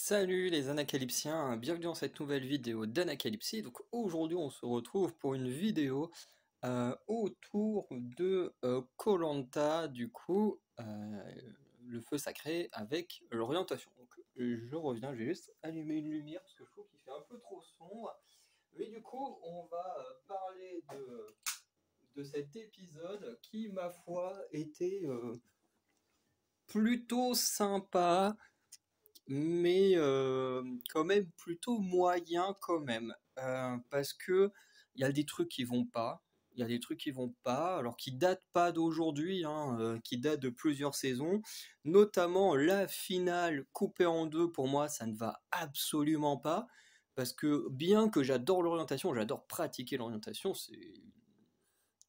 Salut les anacalypsiens, bienvenue dans cette nouvelle vidéo d'Anacalypsie. Donc aujourd'hui on se retrouve pour une vidéo autour de koh du coup le feu sacré avec l'orientation. Donc je reviens, je vais juste allumer une lumière parce que je trouve qu'il fait un peu trop sombre. Mais du coup on va parler de cet épisode qui ma foi était plutôt sympa mais quand même plutôt moyen quand même. Parce que il y a des trucs qui vont pas, il y a des trucs qui vont pas, alors qui datent pas d'aujourd'hui, hein, qui datent de plusieurs saisons, notamment la finale coupée en deux, pour moi ça ne va absolument pas, parce que bien que j'adore l'orientation, j'adore pratiquer l'orientation, c'est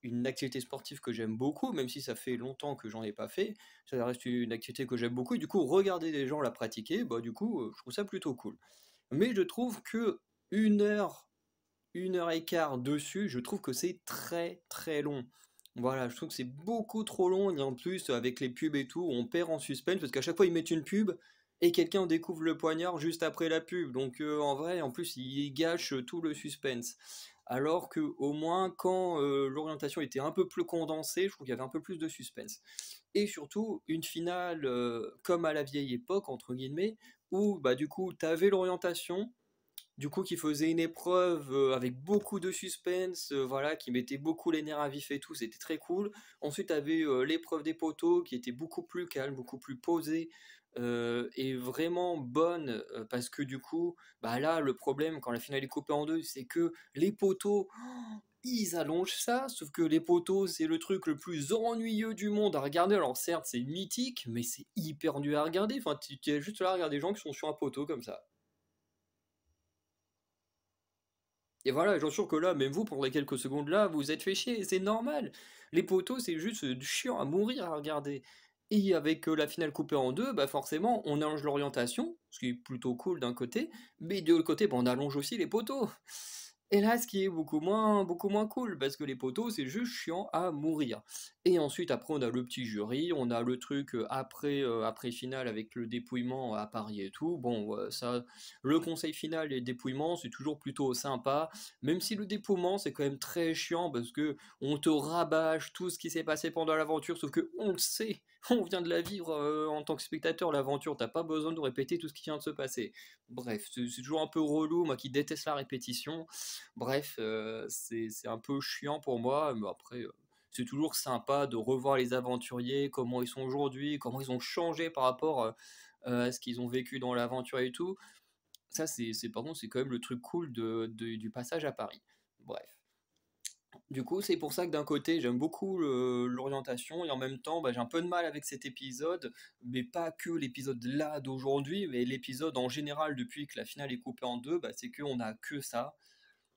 une activité sportive que j'aime beaucoup, même si ça fait longtemps que j'en ai pas fait, ça reste une activité que j'aime beaucoup, et du coup, regarder des gens la pratiquer, bah du coup, je trouve ça plutôt cool. Mais je trouve que 1 heure, 1 heure et quart dessus, je trouve que c'est très très long. Voilà, je trouve que c'est beaucoup trop long, et en plus, avec les pubs et tout, on perd en suspense, parce qu'à chaque fois, ils mettent une pub, et quelqu'un découvre le poignard juste après la pub. Donc en vrai, en plus, ils gâchent tout le suspense. Alors que au moins, quand l'orientation était un peu plus condensée, je trouve qu'il y avait un peu plus de suspense. Et surtout, une finale comme à la vieille époque, entre guillemets, où bah, du coup, tu avais l'orientation, du coup, qui faisait une épreuve avec beaucoup de suspense, voilà, qui mettait beaucoup les nerfs à vif et tout, c'était très cool. Ensuite, tu avais l'épreuve des poteaux qui était beaucoup plus calme, beaucoup plus posée et vraiment bonne parce que du coup, bah là, le problème quand la finale est coupée en deux, c'est que les poteaux, ils allongent ça, sauf que les poteaux, c'est le truc le plus ennuyeux du monde à regarder. Alors certes, c'est mythique, mais c'est hyper dur à regarder. Enfin, tu es juste là à regarder des gens qui sont sur un poteau comme ça. Et voilà, j'en suis sûr que là, même vous, pour les quelques secondes là, vous êtes fait chier, c'est normal. Les poteaux, c'est juste du chiant à mourir à regarder. Et avec la finale coupée en deux, bah forcément, on allonge l'orientation, ce qui est plutôt cool d'un côté, mais de l'autre côté, bah, on allonge aussi les poteaux. Et là, ce qui est beaucoup moins cool, parce que les poteaux, c'est juste chiant à mourir. Et ensuite, après, on a le petit jury, on a le truc après finale avec le dépouillement à Paris et tout. Bon, ça, le conseil final et le dépouillement, c'est toujours plutôt sympa, même si le dépouillement, c'est quand même très chiant, parce que on te rabâche tout ce qui s'est passé pendant l'aventure, sauf que on le sait, on vient de la vivre en tant que spectateur, l'aventure, t'as pas besoin de répéter tout ce qui vient de se passer. Bref, c'est toujours un peu relou, moi qui déteste la répétition. Bref, c'est un peu chiant pour moi, mais après, c'est toujours sympa de revoir les aventuriers, comment ils sont aujourd'hui, comment ils ont changé par rapport à ce qu'ils ont vécu dans l'aventure et tout. Ça, par contre, c'est quand même le truc cool du passage à Paris. Bref. Du coup, c'est pour ça que d'un côté, j'aime beaucoup l'orientation et en même temps, bah, j'ai un peu de mal avec cet épisode, mais pas que l'épisode là d'aujourd'hui, mais l'épisode en général depuis que la finale est coupée en deux, bah, c'est qu'on n'a que ça,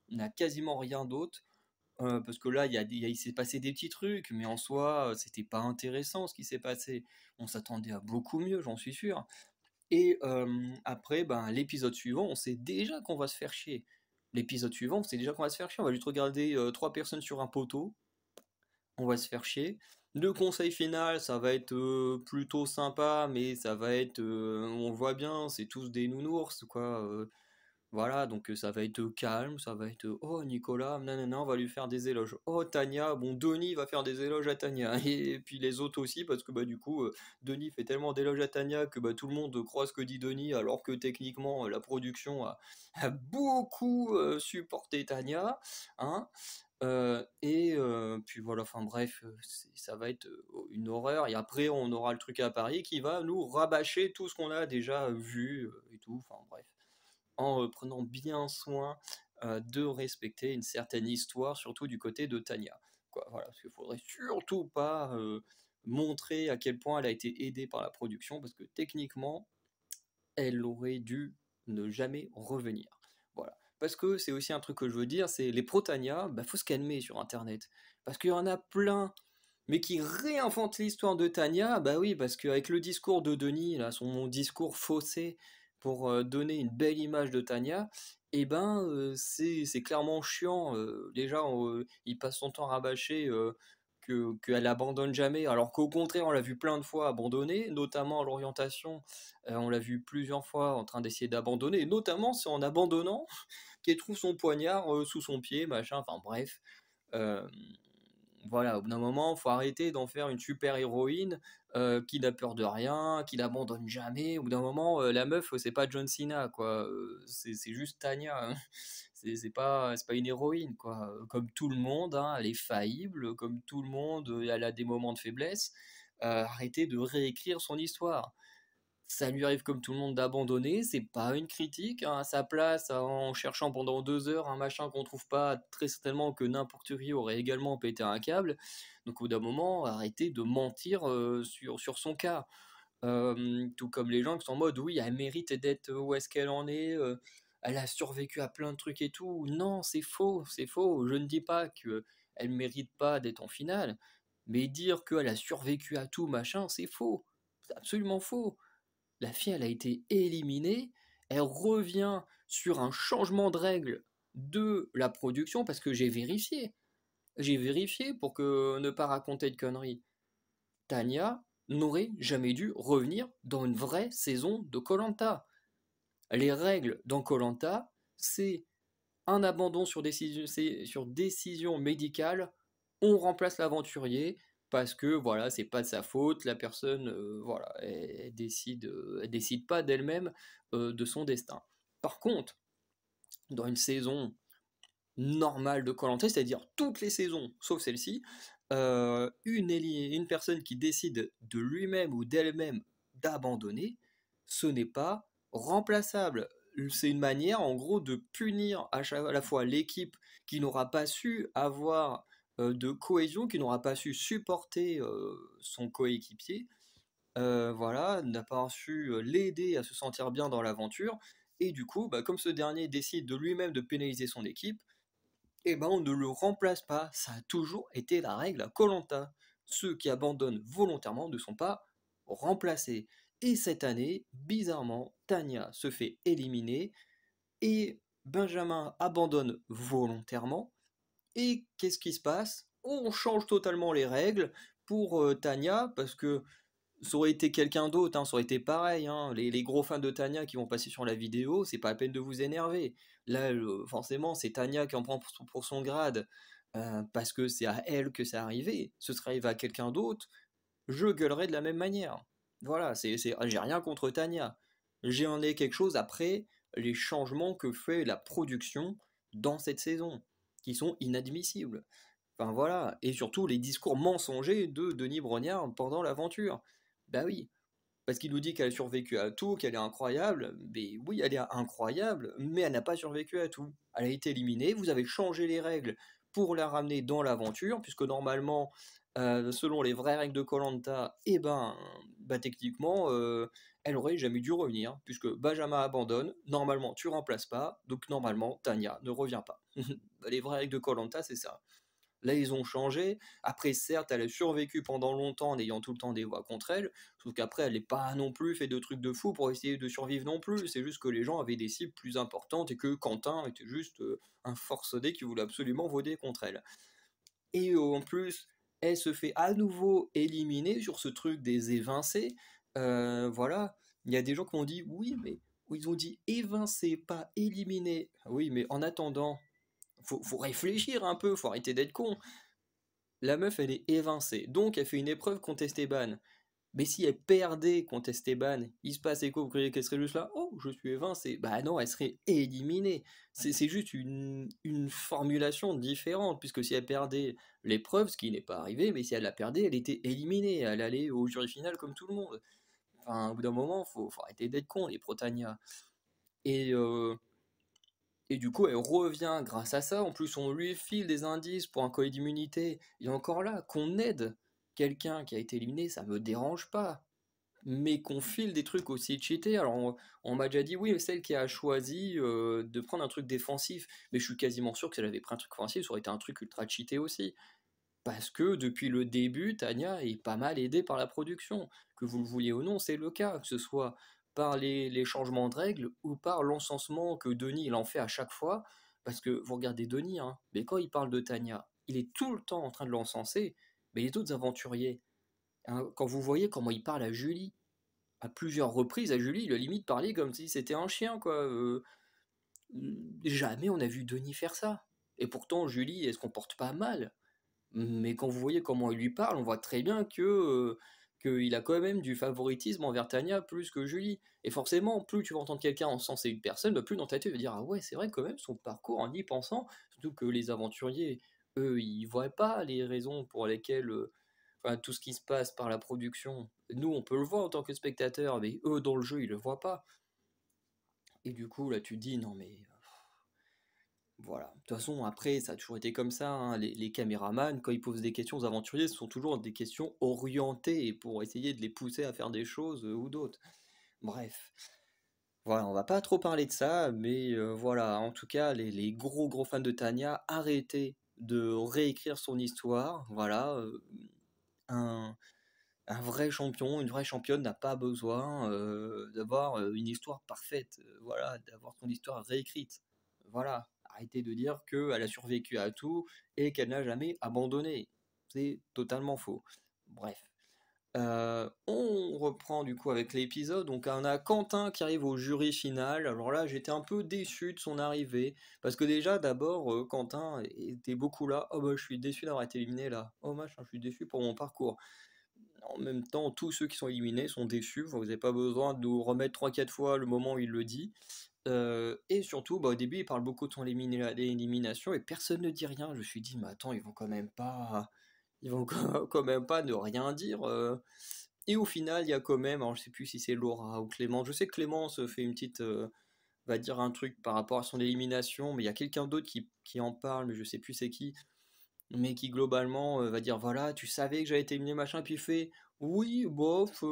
on n'a quasiment rien d'autre. Parce que là, il s'est passé des petits trucs, mais en soi, c'était pas intéressant ce qui s'est passé. On s'attendait à beaucoup mieux, j'en suis sûr. Et après, ben, l'épisode suivant, on sait déjà qu'on va se faire chier. L'épisode suivant, on sait déjà qu'on va se faire chier. On va juste regarder trois personnes sur un poteau. On va se faire chier. Le conseil final, ça va être plutôt sympa, mais ça va être, on voit bien, c'est tous des nounours, quoi. Voilà, donc ça va être calme, ça va être oh Nicolas, nanana, on va lui faire des éloges. Oh Tania, bon Denis va faire des éloges à Tania. Et puis les autres aussi, parce que bah du coup, Denis fait tellement d'éloges à Tania que bah, tout le monde croit ce que dit Denis, alors que techniquement la production a beaucoup supporté Tania. Hein. Et puis voilà, enfin bref, ça va être une horreur. Et après, on aura le truc à Paris qui va nous rabâcher tout ce qu'on a déjà vu et tout. Enfin bref en prenant bien soin de respecter une certaine histoire, surtout du côté de Tania. Quoi, voilà, parce qu'il ne faudrait surtout pas montrer à quel point elle a été aidée par la production, parce que techniquement, elle aurait dû ne jamais revenir. Voilà. Parce que c'est aussi un truc que je veux dire, c'est les pro-Tania, bah, faut se calmer sur Internet. Parce qu'il y en a plein mais qui réinvente l'histoire de Tania, bah oui, parce qu'avec le discours de Denis, là, son discours faussé pour donner une belle image de Tania, eh ben c'est clairement chiant. Déjà, il passe son temps à rabâcher qu'elle abandonne jamais, alors qu'au contraire, on l'a vu plein de fois abandonner, notamment à l'orientation, on l'a vu plusieurs fois en train d'essayer d'abandonner, et notamment c'est en abandonnant qu'elle trouve son poignard sous son pied, machin, enfin bref. Euh, voilà, au bout d'un moment, faut arrêter d'en faire une super héroïne qui n'a peur de rien, qui n'abandonne jamais. Au bout d'un moment, la meuf, c'est pas John Cena, quoi. C'est juste Tanya, hein. C'est pas une héroïne, quoi. Comme tout le monde, hein, elle est faillible, comme tout le monde, elle a des moments de faiblesse. Arrêtez de réécrire son histoire. Ça lui arrive comme tout le monde d'abandonner, c'est pas une critique, hein, à sa place, en cherchant pendant 2 heures un machin qu'on trouve pas, très certainement que n'importe qui aurait également pété un câble. Donc au bout d'un moment, arrêtez de mentir sur son cas. Tout comme les gens qui sont en mode oui, elle mérite d'être où est-ce qu'elle en est, elle a survécu à plein de trucs et tout. Non, c'est faux, c'est faux. Je ne dis pas qu'elle mérite pas d'être en finale, mais dire qu'elle a survécu à tout machin, c'est faux. C'est absolument faux. La fille, elle a été éliminée, elle revient sur un changement de règle de la production, parce que j'ai vérifié pour que ne pas raconter de conneries. Tania n'aurait jamais dû revenir dans une vraie saison de koh. Les règles dans koh, c'est un abandon sur décision médicale, on remplace l'aventurier parce que voilà, c'est pas de sa faute, la personne voilà, elle décide pas d'elle-même de son destin. Par contre, dans une saison normale de koh, c'est-à-dire toutes les saisons sauf celle-ci, une personne qui décide de lui-même ou d'elle-même d'abandonner, ce n'est pas remplaçable. C'est une manière en gros de punir à la fois l'équipe qui n'aura pas su avoir de cohésion, qui n'aura pas su supporter son coéquipier, voilà, n'a pas su l'aider à se sentir bien dans l'aventure, et du coup, bah, comme ce dernier décide de lui-même de pénaliser son équipe, eh ben on ne le remplace pas. Ça a toujours été la règle à koh. Ceux qui abandonnent volontairement ne sont pas remplacés. Et cette année, bizarrement, Tanya se fait éliminer et Benjamin abandonne volontairement. Et qu'est-ce qui se passe? On change totalement les règles pour Tanya, parce que ça aurait été quelqu'un d'autre, hein, ça aurait été pareil, hein. Les gros fans de Tanya qui vont passer sur la vidéo, c'est pas la peine de vous énerver. Là, forcément, c'est Tanya qui en prend pour son grade, parce que c'est à elle que c'est arrivé. Ce serait arrivé à quelqu'un d'autre, je gueulerais de la même manière. Voilà, j'ai rien contre Tanya. J'en ai quelque chose après les changements que fait la production dans cette saison, qui sont inadmissibles. Enfin voilà, et surtout les discours mensongers de Denis Brognard pendant l'aventure. Bah oui, parce qu'il nous dit qu'elle a survécu à tout, qu'elle est incroyable. Mais oui, elle est incroyable, mais elle n'a pas survécu à tout. Elle a été éliminée, vous avez changé les règles pour la ramener dans l'aventure, puisque normalement, selon les vraies règles de koh, eh ben, bah, techniquement, elle aurait jamais dû revenir, puisque Benjamin abandonne, normalement tu remplaces pas, donc normalement Tanya ne revient pas. Les vraies règles de koh, c'est ça. Là, ils ont changé. Après, certes, elle a survécu pendant longtemps en ayant tout le temps des voix contre elle. Sauf qu'après, elle n'est pas non plus fait de trucs de fou pour essayer de survivre non plus. C'est juste que les gens avaient des cibles plus importantes et que Quentin était juste un forcené qui voulait absolument voter contre elle. Et en plus, elle se fait à nouveau éliminer sur ce truc des évincés. Voilà. Il y a des gens qui m'ont dit oui, mais ils ont dit évincé, pas éliminé. Oui, mais en attendant, faut réfléchir un peu, faut arrêter d'être con. La meuf, elle est évincée, donc elle fait une épreuve contre Esteban. Mais si elle perdait contre Esteban, il se passait quoi? Vous croyez qu'elle serait juste là? Oh, je suis évincée. Bah non, elle serait éliminée. C'est juste une formulation différente, puisque si elle perdait l'épreuve, ce qui n'est pas arrivé, mais si elle la perdait, elle était éliminée. Elle allait au jury final comme tout le monde. Enfin, au bout d'un moment, faut arrêter d'être con, les Protania. Et, euh, et du coup, elle revient grâce à ça. En plus, on lui file des indices pour un collier d'immunité. Et encore là, qu'on aide quelqu'un qui a été éliminé, ça me dérange pas. Mais qu'on file des trucs aussi cheatés. Alors, on m'a déjà dit, oui, mais celle qui a choisi de prendre un truc défensif. Mais je suis quasiment sûr que si elle avait pris un truc offensif, ça aurait été un truc ultra cheaté aussi. Parce que depuis le début, Tania est pas mal aidée par la production. Que vous le vouliez ou non, c'est le cas. Que ce soit par les changements de règles ou par l'encensement que Denis il en fait à chaque fois. Parce que vous regardez Denis, hein, mais quand il parle de Tania, il est tout le temps en train de l'encenser. Mais les autres aventuriers, hein, quand vous voyez comment ils parlent à Julie, à plusieurs reprises à Julie, il a limite parlé comme si c'était un chien, quoi. Jamais on a vu Denis faire ça. Et pourtant, Julie, elle se comporte pas mal. Mais quand vous voyez comment il lui parle, on voit très bien qu'il a quand même du favoritisme envers Tania plus que Julie. Et forcément, plus tu vas entendre quelqu'un encenser une personne, bah plus dans ta tête tu vas dire ah ouais, c'est vrai quand même son parcours en y pensant, surtout que les aventuriers, eux, ils voient pas les raisons pour lesquelles enfin, tout ce qui se passe par la production. Nous, on peut le voir en tant que spectateur, mais eux, dans le jeu, ils le voient pas. Et du coup, là, tu te dis non mais voilà. De toute façon, après, ça a toujours été comme ça, hein. Les caméramans, quand ils posent des questions aux aventuriers, ce sont toujours des questions orientées pour essayer de les pousser à faire des choses ou d'autres. Bref. Voilà, on va pas trop parler de ça, mais voilà. En tout cas, les gros gros fans de Tanya, arrêtez de réécrire son histoire. Voilà. Un, un vrai champion, une vraie championne n'a pas besoin d'avoir une histoire parfaite. Voilà, d'avoir son histoire réécrite. Voilà, arrêtez de dire qu'elle a survécu à tout et qu'elle n'a jamais abandonné. C'est totalement faux. Bref. On reprend du coup avec l'épisode. Donc on a Quentin qui arrive au jury final. Alors là, j'étais un peu déçu de son arrivée. Parce que déjà, d'abord, Quentin était beaucoup là. Oh bah je suis déçu d'avoir été éliminé là. Oh machin, je suis déçu pour mon parcours. En même temps, tous ceux qui sont éliminés sont déçus. Vous n'avez pas besoin de nous remettre 3-4 fois le moment où il le dit. Et surtout, bah, au début, il parle beaucoup de son élimination et personne ne dit rien. Je me suis dit, mais attends, ils vont quand même pas ne rien dire. Et au final, il y a quand même, alors je sais plus si c'est Laura ou Clément. Je sais que Clément se fait une petite, va dire un truc par rapport à son élimination, mais il y a quelqu'un d'autre qui en parle, mais je sais plus c'est qui mais qui globalement va dire voilà, tu savais que j'avais été éliminé machin, puis il fait oui, bof,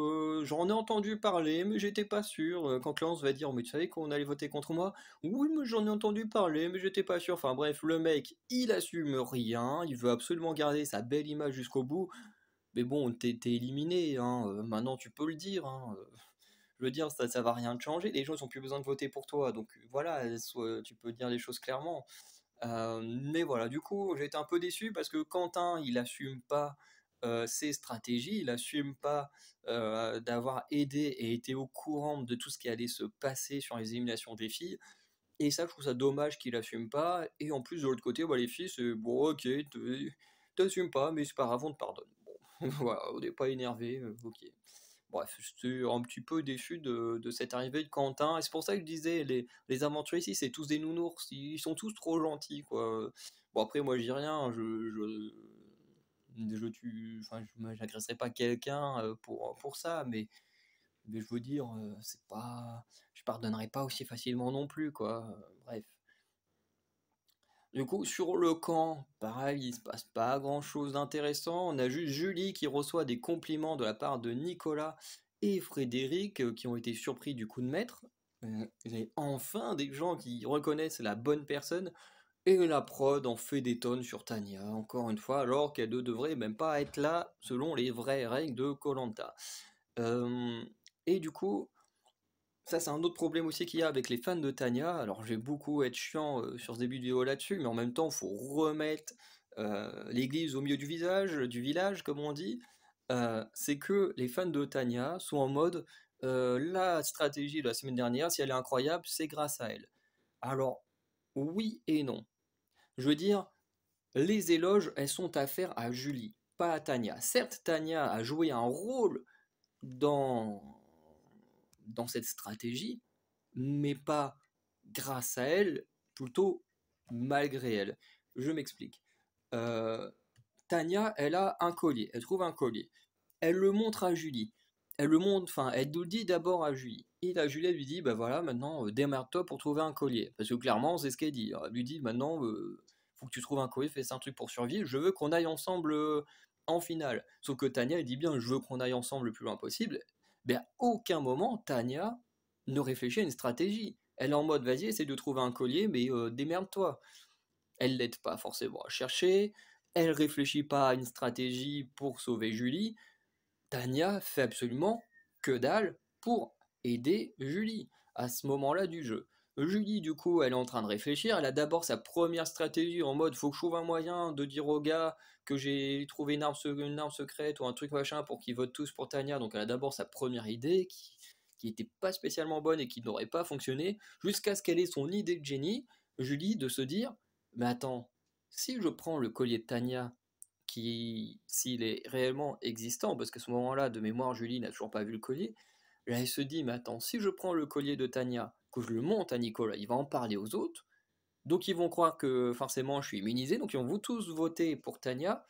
j'en ai entendu parler, mais j'étais pas sûr. Quand Clémence va dire mais tu savais qu'on allait voter contre moi, oui, mais j'en ai entendu parler, mais j'étais pas sûr. Enfin bref, le mec, il assume rien, il veut absolument garder sa belle image jusqu'au bout, mais bon, t'es éliminé, hein, maintenant tu peux le dire, hein, je veux dire, ça va rien te changer, les gens ils ont plus besoin de voter pour toi, donc voilà, tu peux dire les choses clairement. Mais voilà, du coup, j'ai été un peu déçu parce que Quentin, il assume pas ses stratégies, il assume pas d'avoir aidé et été au courant de tout ce qui allait se passer sur les éliminations des filles. Et ça, je trouve ça dommage qu'il assume pas. Et en plus, de l'autre côté, bah, les filles, c'est bon, ok, t'assumes pas, mais c'est pas grave, on te pardonne. Bon, voilà, on n'est pas énervé, ok. Bref, j'étais un petit peu déçu de cette arrivée de Quentin, et c'est pour ça que je disais, les aventuriers ici, c'est tous des nounours, ils sont tous trop gentils, quoi. Bon, après, moi, je dis rien, je tue, enfin, j'agresserai pas quelqu'un pour ça, mais je veux dire, c'est pas, je pardonnerai pas aussi facilement non plus, quoi. Bref. Du coup, sur le camp, pareil, il se passe pas grand-chose d'intéressant. On a juste Julie qui reçoit des compliments de la part de Nicolas et Frédéric qui ont été surpris du coup de maître. Et enfin des gens qui reconnaissent la bonne personne et la prod en fait des tonnes sur Tania, encore une fois, alors qu'elle ne devrait même pas être là selon les vraies règles de koh et du coup, ça, c'est un autre problème aussi qu'il y a avec les fans de Tanya. Alors, je vais beaucoup être chiant sur ce début de vidéo là-dessus, mais en même temps, il faut remettre l'église au milieu du village, comme on dit. C'est que les fans de Tanya sont en mode la stratégie de la semaine dernière, si elle est incroyable, c'est grâce à elle. Alors, oui et non. Je veux dire, les éloges, elles sont à faire à Julie, pas à Tanya. Certes, Tanya a joué un rôle dans, dans cette stratégie, mais pas grâce à elle, plutôt malgré elle. Je m'explique. Euh, Tania, elle a un collier, elle trouve un collier. Elle le montre à Julie. Elle le montre, enfin, elle nous le dit d'abord à Julie. Et la Julie, elle lui dit, bah voilà, maintenant, démerde-toi pour trouver un collier. Parce que clairement, c'est ce qu'elle dit. Elle lui dit, maintenant, faut que tu trouves un collier, fais un truc pour survivre, je veux qu'on aille ensemble en finale. Sauf que Tania, elle dit bien, je veux qu'on aille ensemble le plus loin possible. Mais à aucun moment, Tania ne réfléchit à une stratégie. Elle est en mode, vas-y, essaie de trouver un collier, mais démerde-toi. Elle l'aide pas forcément à chercher, elle réfléchit pas à une stratégie pour sauver Julie. Tania fait absolument que dalle pour aider Julie à ce moment-là du jeu. Julie, du coup, elle est en train de réfléchir. Elle a d'abord sa première stratégie en mode faut que je trouve un moyen de dire aux gars que j'ai trouvé une arme secrète ou un truc machin pour qu'ils votent tous pour Tanya. Donc elle a d'abord sa première idée qui était pas spécialement bonne et qui n'aurait pas fonctionné, jusqu'à ce qu'elle ait son idée de génie, Julie, de se dire mais attends, si je prends le collier de Tanya, qui, s'il est réellement existant, parce qu'à ce moment-là, de mémoire, Julie n'a toujours pas vu le collier, là, elle se dit, mais attends, si je prends le collier de Tanya, que je le monte à Nicolas, il va en parler aux autres, donc ils vont croire que forcément je suis immunisé, donc ils vont tous voter pour Tanya,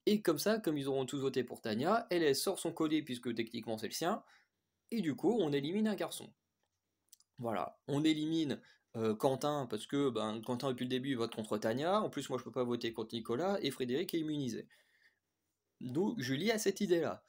et comme ça, comme ils auront tous voté pour Tanya, elle sort son collier puisque techniquement c'est le sien, et du coup on élimine un garçon. Voilà, on élimine Quentin parce que Quentin depuis le début il vote contre Tanya, en plus moi je peux pas voter contre Nicolas, et Frédéric est immunisé. Donc Julie a cette idée-là.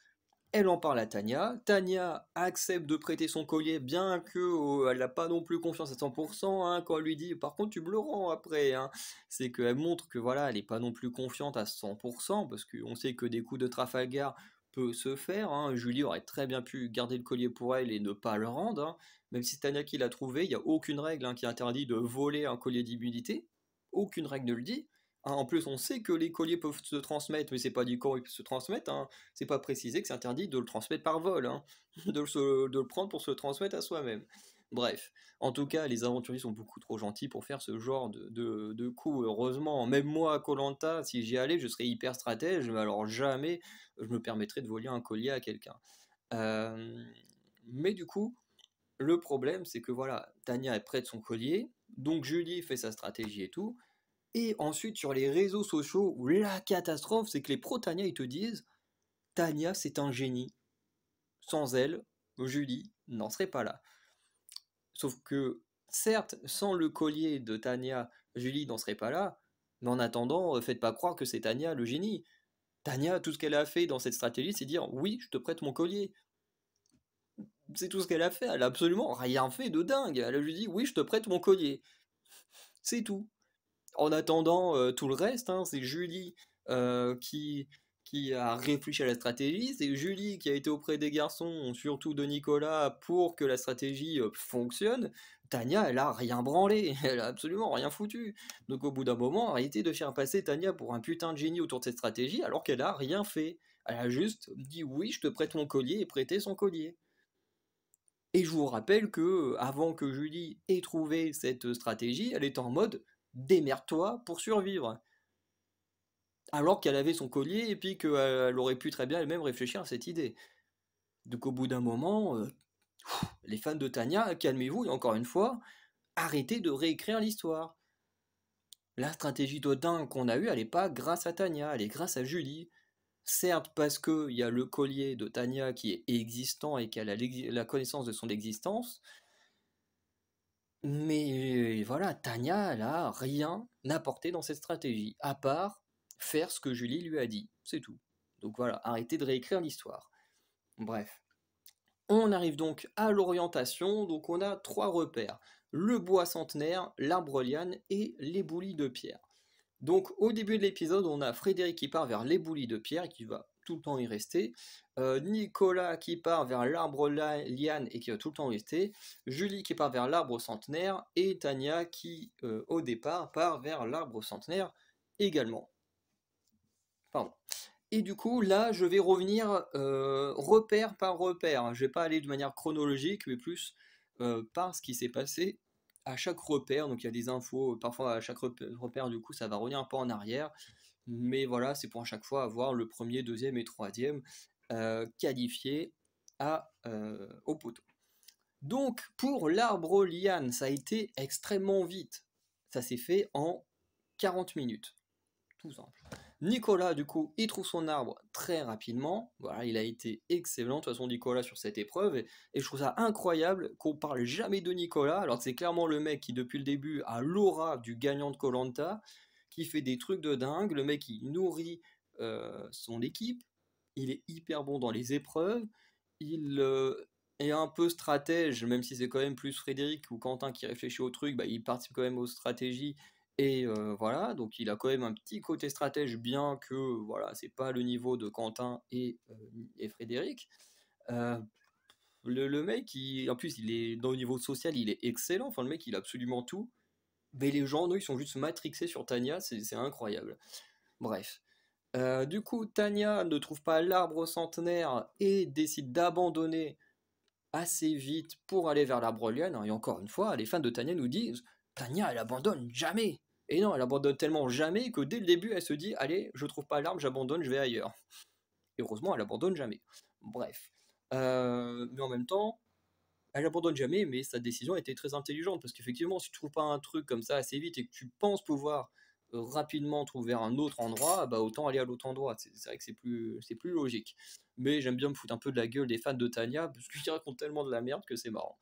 Elle en parle à Tanya. Tanya accepte de prêter son collier, bien que elle n'a pas non plus confiance à 100%, hein, quand elle lui dit par contre tu me le rends après, hein. C'est qu'elle montre que voilà, elle n'est pas non plus confiante à 100%, parce qu'on sait que des coups de Trafalgar peuvent se faire, hein. Julie aurait très bien pu garder le collier pour elle et ne pas le rendre, hein. Même si Tanya qui l'a trouvé, il n'y a aucune règle, hein, qui interdit de voler un collier d'immunité. Aucune règle ne le dit. Hein, en plus, on sait que les colliers peuvent se transmettre, mais c'est pas dit quand ils peuvent se transmettre, hein. C'est pas précisé que c'est interdit de le transmettre par vol, hein, de le prendre pour se le transmettre à soi-même. Bref, en tout cas, les aventuriers sont beaucoup trop gentils pour faire ce genre de coup. Heureusement, même moi à koh si j'y allais, je serais hyper stratège, mais alors jamais je me permettrais de voler un collier à quelqu'un. Euh, mais du coup, le problème, c'est que voilà, Tania est prête son collier, donc Julie fait sa stratégie et tout, et ensuite, sur les réseaux sociaux, où la catastrophe, c'est que les pro-Tania, ils te disent Tania, c'est un génie. Sans elle, Julie n'en serait pas là. Sauf que, certes, sans le collier de Tania, Julie n'en serait pas là. Mais en attendant, faites pas croire que c'est Tania le génie. Tania, tout ce qu'elle a fait dans cette stratégie, c'est dire oui, je te prête mon collier. C'est tout ce qu'elle a fait. Elle a absolument rien fait de dingue. Elle a juste dit oui, je te prête mon collier. C'est tout. En attendant, tout le reste, hein, c'est Julie qui a réfléchi à la stratégie, c'est Julie qui a été auprès des garçons, surtout de Nicolas, pour que la stratégie fonctionne. Tania, elle a rien branlé, elle a absolument rien foutu. Donc au bout d'un moment, arrêtez de faire passer Tania pour un putain de génie autour de cette stratégie, alors qu'elle a rien fait. Elle a juste dit oui, je te prête mon collier et prêté son collier. Et je vous rappelle que avant que Julie ait trouvé cette stratégie, elle était en mode démerde-toi pour survivre. Alors qu'elle avait son collier et puis qu'elle aurait pu très bien elle-même réfléchir à cette idée. Donc au bout d'un moment, les fans de Tania, calmez-vous et encore une fois, arrêtez de réécrire l'histoire. La stratégie de dingue qu'on a eue, elle n'est pas grâce à Tania, elle est grâce à Julie. Certes, parce qu'il y a le collier de Tania qui est existant et qu'elle a la connaissance de son existence, mais voilà, Tania, elle a rien apporté dans cette stratégie, à part faire ce que Julie lui a dit, c'est tout. Donc voilà, arrêtez de réécrire l'histoire. Bref. On arrive donc à l'orientation, donc on a 3 repères. Le bois centenaire, l'arbre liane et l'éboulis de pierre. Donc au début de l'épisode, on a Frédéric qui part vers l'éboulis de pierre et qui va tout le temps y rester. Nicolas qui part vers l'arbre liane et qui va tout le temps y rester. Julie qui part vers l'arbre centenaire. Et Tania qui, au départ, part vers l'arbre centenaire également. Pardon. Et du coup, là, je vais revenir repère par repère. Je vais pas aller de manière chronologique, mais plus par ce qui s'est passé à chaque repère. Donc il y a des infos, parfois à chaque repère, du coup, ça va revenir un peu en arrière. Mais voilà, c'est pour à chaque fois avoir le premier, deuxième et troisième qualifiés au poteau. Donc pour l'arbre liane, ça a été extrêmement vite. Ça s'est fait en 40 minutes. Tout simple. Nicolas, du coup, il trouve son arbre très rapidement. Voilà, il a été excellent, de toute façon, Nicolas, sur cette épreuve. Et je trouve ça incroyable qu'on parle jamais de Nicolas, alors que c'est clairement le mec qui, depuis le début, a l'aura du gagnant de koh, qui fait des trucs de dingue. Le mec, il nourrit son équipe. Il est hyper bon dans les épreuves. Il est un peu stratège, même si c'est quand même plus Frédéric ou Quentin qui réfléchit au truc. Il participe quand même aux stratégies. Et voilà, donc il a quand même un petit côté stratège, bien que voilà, c'est pas le niveau de Quentin et Frédéric. Euh, Le mec, en plus, il est au niveau social, il est excellent. Enfin, le mec, il a absolument tout. Mais les gens, eux, ils sont juste matrixés sur Tanya, c'est incroyable. Bref. Du coup, Tanya ne trouve pas l'arbre centenaire et décide d'abandonner assez vite pour aller vers l'arbre liane. Et encore une fois, les fans de Tanya nous disent Tanya, elle abandonne jamais. Et non, elle abandonne tellement jamais que dès le début, elle se dit allez, je trouve pas l'arbre, j'abandonne, je vais ailleurs. Et heureusement, elle abandonne jamais. Bref. Mais en même temps, elle abandonne jamais, mais sa décision était très intelligente parce qu'effectivement, si tu trouves pas un truc comme ça assez vite et que tu penses pouvoir rapidement trouver un autre endroit, bah autant aller à l'autre endroit. C'est vrai que c'est plus logique. Mais j'aime bien me foutre un peu de la gueule des fans de Tanya parce qu'ils racontent tellement de la merde que c'est marrant.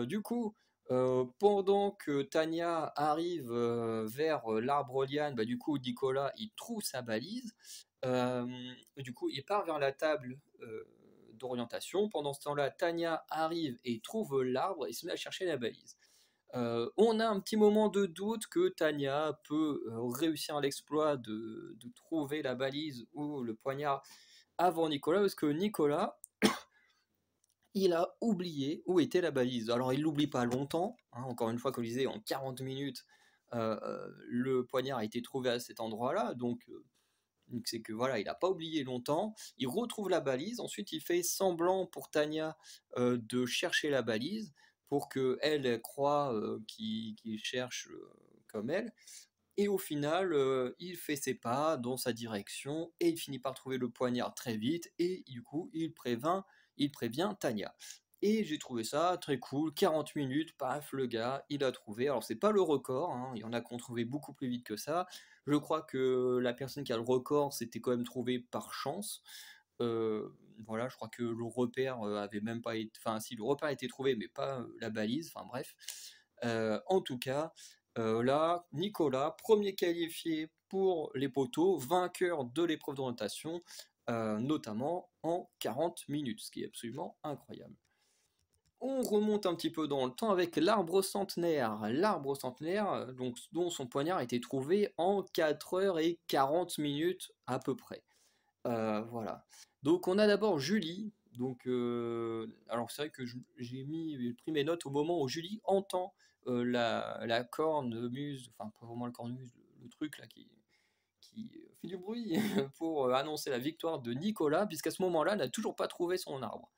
Du coup, pendant que Tanya arrive vers l'arbre liane, bah, du coup, Nicolas, il trouve sa balise. Euh, du coup, il part vers la table d'orientation. Pendant ce temps-là, Tanya arrive et trouve l'arbre et se met à chercher la balise. On a un petit moment de doute que Tanya peut réussir l'exploit de trouver la balise ou le poignard avant Nicolas, parce que Nicolas, il a oublié où était la balise. Alors il l'oublie pas longtemps, hein, encore une fois, comme je disais, en 40 minutes, le poignard a été trouvé à cet endroit-là, donc c'est que voilà, il n'a pas oublié longtemps. Il retrouve la balise. Ensuite, il fait semblant pour Tanya de chercher la balise pour que elle croie qu'il cherche comme elle. Et au final, il fait ses pas dans sa direction et il finit par trouver le poignard très vite. Et du coup, il prévient Tanya. Et j'ai trouvé ça très cool. 40 minutes, paf, le gars, il a trouvé. Alors, c'est pas le record, hein, il y en a qui ont trouvé beaucoup plus vite que ça. Je crois que la personne qui a le record, c'était quand même trouvé par chance. Euh, voilà, je crois que le repère avait même pas été. Enfin, si, le repère a été trouvé, mais pas la balise. Enfin, bref. En tout cas, là, Nicolas, premier qualifié pour les poteaux, vainqueur de l'épreuve d'orientation, notamment en 40 minutes, ce qui est absolument incroyable. On remonte un petit peu dans le temps avec l'arbre centenaire. L'arbre centenaire, donc, dont son poignard a été trouvé en 4 heures et 40 minutes à peu près. Voilà. Donc on a d'abord Julie. Donc, alors c'est vrai que j'ai pris mes notes au moment où Julie entend la cornemuse, enfin pas vraiment la cornemuse, le truc là qui fait du bruit pour annoncer la victoire de Nicolas, puisqu'à ce moment-là, elle n'a toujours pas trouvé son arbre.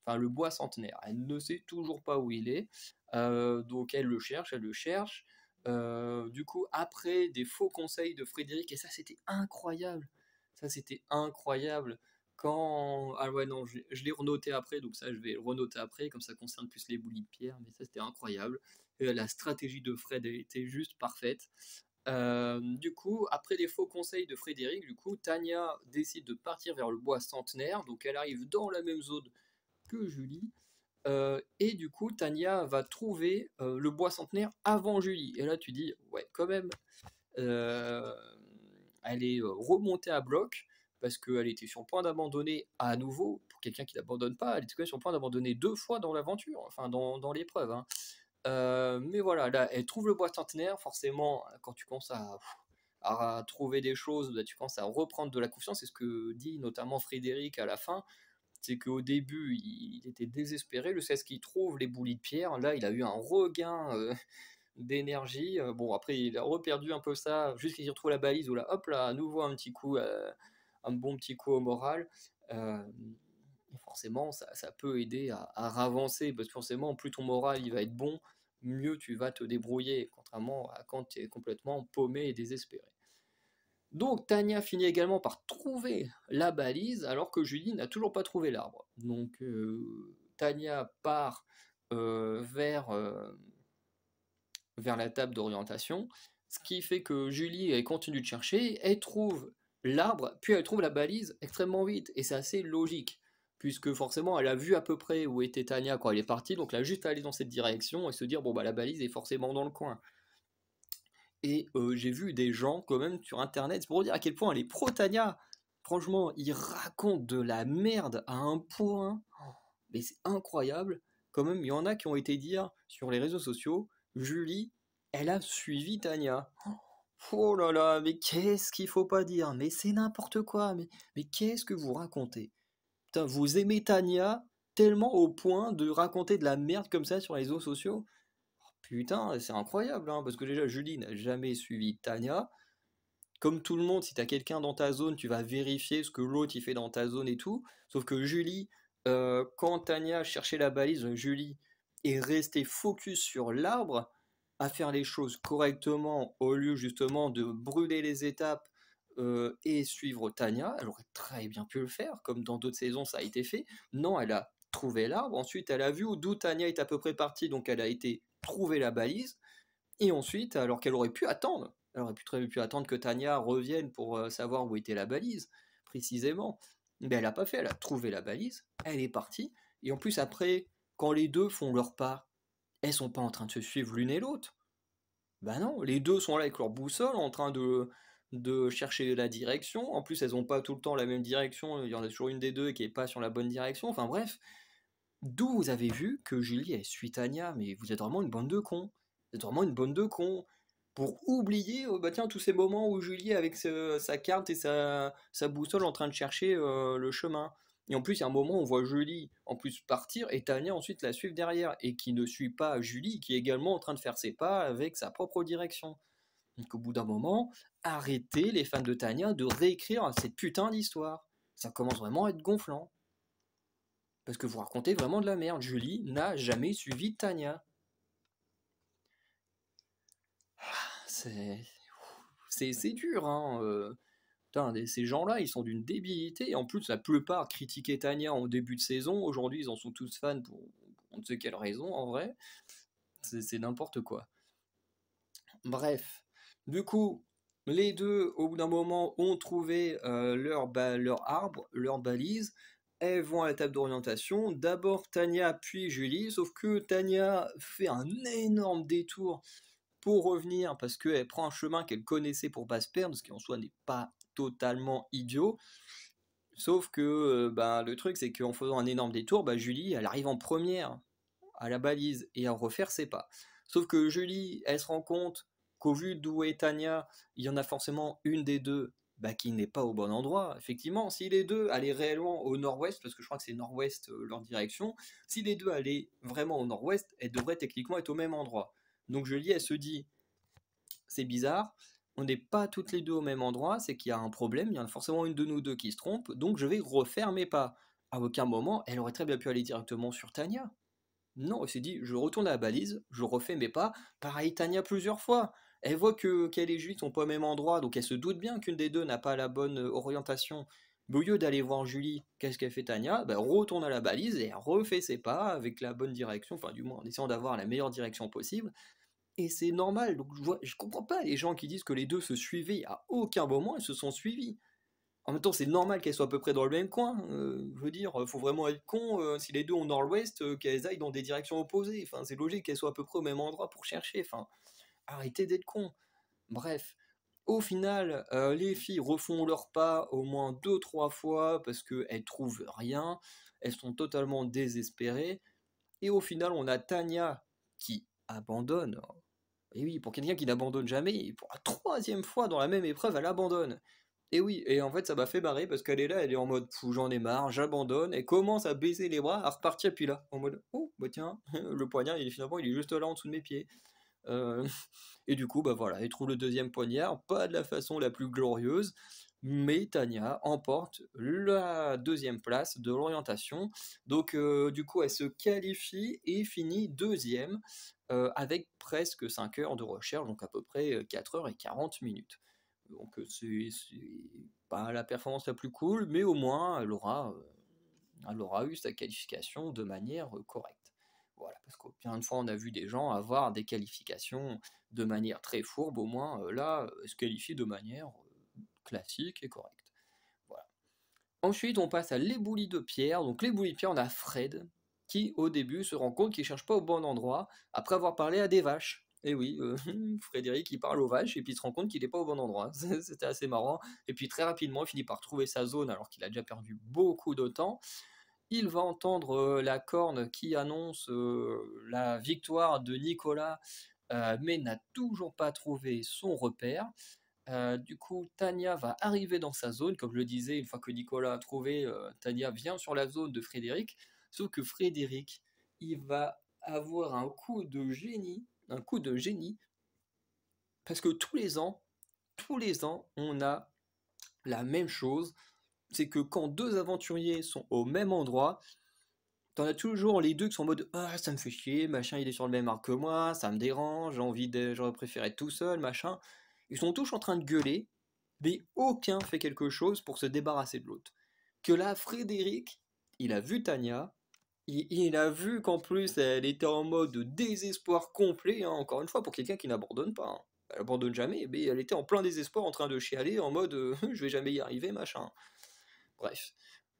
Enfin, le bois centenaire. Elle ne sait toujours pas où il est. Donc elle le cherche, elle le cherche. Du coup, après des faux conseils de Frédéric, et ça c'était incroyable. Ça c'était incroyable. Quand. Ah ouais, non, je l'ai renoté après, donc ça je vais le renoter après, comme ça concerne plus les boulis de pierre, mais ça c'était incroyable. La stratégie de Fred était juste parfaite. Du coup, après des faux conseils de Frédéric, du coup, Tania décide de partir vers le bois centenaire, donc elle arrive dans la même zone que Julie. Et du coup, Tania va trouver le bois centenaire avant Julie. Et là, tu dis, ouais, quand même, euh, elle est remontée à bloc parce qu'elle était sur le point d'abandonner à nouveau. Pour quelqu'un qui n'abandonne pas, elle était quand même sur le point d'abandonner 2 fois dans l'aventure, enfin dans l'épreuve. Hein. Mais voilà, là, elle trouve le bois centenaire. Forcément, quand tu commences à trouver des choses, bah, tu commences à reprendre de la confiance. C'est ce que dit notamment Frédéric à la fin, c'est qu'au début, il était désespéré. Le ce qu'il trouve les boulis de pierre. Là, il a eu un regain d'énergie. Bon, après, il a reperdu un peu ça jusqu'à qu'il retrouve la balise. Où là, hop là, à nouveau un petit coup, un bon petit coup au moral. Euh, et forcément, ça peut aider à ravancer. Parce que forcément, plus ton moral il va être bon, mieux tu vas te débrouiller. Contrairement à quand tu es complètement paumé et désespéré. Donc Tania finit également par trouver la balise alors que Julie n'a toujours pas trouvé l'arbre. Donc Tania part vers la table d'orientation, ce qui fait que Julie elle continue de chercher, elle trouve l'arbre, puis elle trouve la balise extrêmement vite, et c'est assez logique, puisque forcément elle a vu à peu près où était Tania quand elle est partie, donc elle a juste à aller dans cette direction et se dire bon bah la balise est forcément dans le coin. Et j'ai vu des gens quand même sur internet, c'est pour vous dire à quel point les pro-Tania, franchement, ils racontent de la merde à un point, mais c'est incroyable. Quand même, il y en a qui ont été dire sur les réseaux sociaux, Julie, elle a suivi Tania. Oh là là, mais qu'est-ce qu'il faut pas dire? Mais c'est n'importe quoi, mais qu'est-ce que vous racontez? Putain, vous aimez Tania, tellement au point de raconter de la merde comme ça sur les réseaux sociaux. Putain, c'est incroyable, hein, parce que déjà, Julie n'a jamais suivi Tania. Comme tout le monde, si t'as quelqu'un dans ta zone, tu vas vérifier ce que l'autre il fait dans ta zone et tout. Sauf que Julie, quand Tania cherchait la balise, Julie est restée focus sur l'arbre, à faire les choses correctement, au lieu justement de brûler les étapes et suivre Tania. Elle aurait très bien pu le faire, comme dans d'autres saisons ça a été fait. Non, elle a trouvé l'arbre, ensuite elle a vu d'où Tania est à peu près partie, donc elle a été trouver la balise. Et ensuite, alors qu'elle aurait pu attendre, elle aurait très bien pu attendre que Tania revienne pour savoir où était la balise, précisément. Mais elle n'a pas fait, elle a trouvé la balise, elle est partie. Et en plus, après, quand les deux font leur pas, elles sont pas en train de se suivre l'une et l'autre. Ben non, les deux sont là avec leur boussole en train de chercher la direction. En plus, elles n'ont pas tout le temps la même direction, il y en a toujours une des deux qui est pas sur la bonne direction. Enfin bref, d'où vous avez vu que Julie elle suit Tania, mais vous êtes vraiment une bande de cons. Vous êtes vraiment une bande de cons. Pour oublier bah tiens, tous ces moments où Julie est avec sa carte et sa boussole en train de chercher le chemin. Et en plus, il y a un moment où on voit Julie en plus partir et Tania ensuite la suivre derrière. Et qui ne suit pas Julie, qui est également en train de faire ses pas avec sa propre direction. Donc au bout d'un moment, arrêtez les fans de Tania de réécrire cette putain d'histoire. Ça commence vraiment à être gonflant. Parce que vous racontez vraiment de la merde. Julie n'a jamais suivi Tania. C'est c'est dur, hein. Putain, ces gens-là, ils sont d'une débilité. Et en plus, la plupart critiquaient Tania en début de saison. Aujourd'hui, ils en sont tous fans pour on ne sait quelle raison, en vrai. C'est n'importe quoi. Bref. Du coup, les deux, au bout d'un moment, ont trouvé leur arbre, leur balise. Elles vont à la table d'orientation. D'abord Tania, puis Julie. Sauf que Tania fait un énorme détour pour revenir parce qu'elle prend un chemin qu'elle connaissait pour pas se perdre, ce qui en soi n'est pas totalement idiot. Sauf que bah, le truc, c'est qu'en faisant un énorme détour, bah, Julie, elle arrive en première à la balise et à refaire ses pas. Sauf que Julie, elle se rend compte qu'au vu d'où est Tania, il y en a forcément une des deux bah, qui n'est pas au bon endroit. Effectivement, si les deux allaient réellement au nord-ouest, parce que je crois que c'est nord-ouest leur direction, si les deux allaient vraiment au nord-ouest, elles devraient techniquement être au même endroit. Donc Julie, elle se dit, c'est bizarre, on n'est pas toutes les deux au même endroit, c'est qu'il y a un problème, il y en a forcément une de nous deux qui se trompe, donc je vais refaire mes pas. À aucun moment, elle aurait très bien pu aller directement sur Tania. Non, elle s'est dit, je retourne à la balise, je refais mes pas. Pareil, Tania plusieurs fois. Elle voit que qu'elle et Julie sont pas au même endroit, donc elle se doute bien qu'une des deux n'a pas la bonne orientation. Mais au lieu d'aller voir Julie, qu'est-ce qu'elle fait Tania? Ben, elle retourne à la balise et elle refait ses pas avec la bonne direction, enfin du moins en essayant d'avoir la meilleure direction possible. Et c'est normal, donc je comprends pas les gens qui disent que les deux se suivaient, à aucun moment ils se sont suivis. En même temps, c'est normal qu'elles soient à peu près dans le même coin. Je veux dire, faut vraiment être con si les deux ont nord-ouest, qu'elles aillent dans des directions opposées. Enfin, c'est logique qu'elles soient à peu près au même endroit pour chercher. Enfin, arrêtez d'être con. Bref, au final, les filles refont leurs pas au moins deux, trois fois parce qu'elles trouvent rien. Elles sont totalement désespérées. Et au final, on a Tania qui abandonne. Et oui, pour quelqu'un qui n'abandonne jamais, pour la troisième fois dans la même épreuve, elle abandonne. Et oui, et en fait ça m'a fait barrer parce qu'elle est là, elle est en mode fou, j'en ai marre, j'abandonne, elle commence à baisser les bras, à repartir, puis là, en mode oh bah tiens, le poignard finalement il est juste là en dessous de mes pieds. Euh, et du coup, bah voilà, elle trouve le deuxième poignard, pas de la façon la plus glorieuse, mais Tania emporte la deuxième place de l'orientation. Donc du coup, elle se qualifie et finit deuxième avec presque 5 heures de recherche, donc à peu près 4 heures et 40 minutes. Donc c'est pas la performance la plus cool, mais au moins elle aura eu sa qualification de manière correcte. Voilà, parce que bien de fois on a vu des gens avoir des qualifications de manière très fourbe, au moins là, se qualifie de manière classique et correcte. Voilà. Ensuite, on passe à l'éboulis de pierre. Donc l'éboulis de pierre, on a Fred, qui au début se rend compte qu'il cherche pas au bon endroit, après avoir parlé à des vaches. Et oui, Frédéric il parle aux vaches et puis il se rend compte qu'il n'est pas au bon endroit. C'était assez marrant. Et puis très rapidement, il finit par trouver sa zone alors qu'il a déjà perdu beaucoup de temps. Il va entendre la corne qui annonce la victoire de Nicolas, mais n'a toujours pas trouvé son repère. Du coup, Tania va arriver dans sa zone. Comme je le disais, une fois que Nicolas a trouvé, Tania vient sur la zone de Frédéric. Sauf que Frédéric, il va avoir un coup de génie, parce que tous les ans, on a la même chose, c'est que quand deux aventuriers sont au même endroit, t'en as toujours les deux qui sont en mode ah ça me fait chier, machin il est sur le même arc que moi, ça me dérange, j'aurais préféré être tout seul, machin. Ils sont tous en train de gueuler, mais aucun fait quelque chose pour se débarrasser de l'autre. Que là, Frédéric, il a vu Tania, il a vu qu'en plus elle était en mode désespoir complet, hein, encore une fois, pour quelqu'un qui n'abandonne pas, hein. Elle abandonne jamais, mais elle était en plein désespoir en train de chialer en mode je vais jamais y arriver, machin. Bref.